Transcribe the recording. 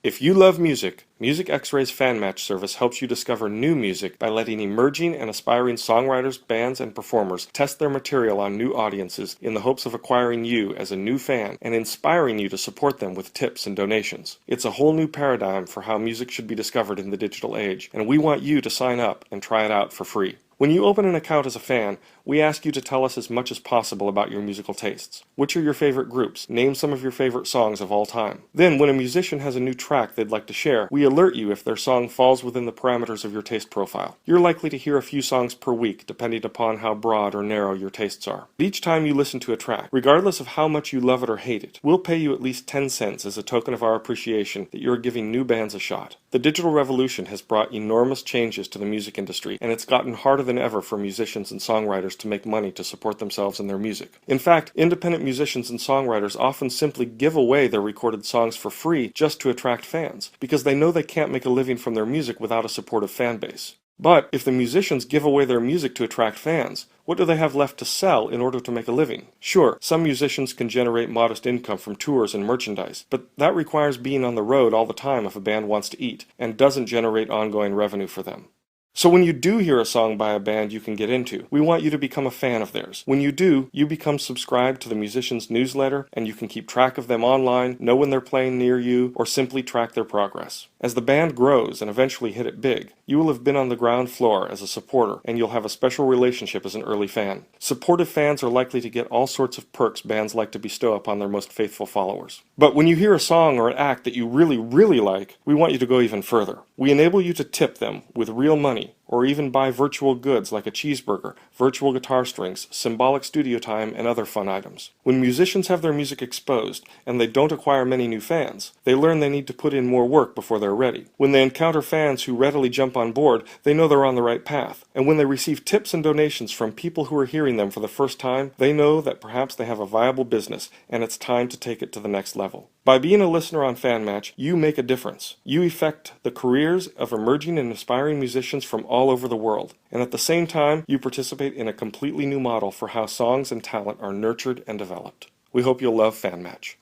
If you love music, Music X-Ray's Fan Match service helps you discover new music by letting emerging and aspiring songwriters, bands, and performers test their material on new audiences in the hopes of acquiring you as a new fan and inspiring you to support them with tips and donations. It's a whole new paradigm for how music should be discovered in the digital age, and we want you to sign up and try it out for free. When you open an account as a fan, we ask you to tell us as much as possible about your musical tastes. Which are your favorite groups? Name some of your favorite songs of all time. Then, when a musician has a new track they'd like to share, we alert you if their song falls within the parameters of your taste profile. You're likely to hear a few songs per week, depending upon how broad or narrow your tastes are. Each time you listen to a track, regardless of how much you love it or hate it, we'll pay you at least 10 cents as a token of our appreciation that you're giving new bands a shot. The digital revolution has brought enormous changes to the music industry, and it's gotten harder than ever for musicians and songwriters to make money to support themselves and their music. In fact, independent musicians and songwriters often simply give away their recorded songs for free just to attract fans, because they know they can't make a living from their music without a supportive fan base. But if the musicians give away their music to attract fans, what do they have left to sell in order to make a living? Sure, some musicians can generate modest income from tours and merchandise, but that requires being on the road all the time if a band wants to eat, and doesn't generate ongoing revenue for them. So when you do hear a song by a band you can get into, we want you to become a fan of theirs. When you do, you become subscribed to the musician's newsletter, and you can keep track of them online, know when they're playing near you, or simply track their progress. As the band grows and eventually hit it big, you will have been on the ground floor as a supporter, and you'll have a special relationship as an early fan. Supportive fans are likely to get all sorts of perks bands like to bestow upon their most faithful followers. But when you hear a song or an act that you really like, we want you to go even further. We enable you to tip them with real money, or even buy virtual goods like a cheeseburger, virtual guitar strings, symbolic studio time, and other fun items. When musicians have their music exposed, and they don't acquire many new fans, they learn they need to put in more work before they're ready. When they encounter fans who readily jump on board, they know they're on the right path. And when they receive tips and donations from people who are hearing them for the first time, they know that perhaps they have a viable business, and it's time to take it to the next level. By being a listener on Fan Match, you make a difference. You affect the careers of emerging and aspiring musicians from all over the world. And at the same time, you participate in a completely new model for how songs and talent are nurtured and developed. We hope you'll love Fan Match.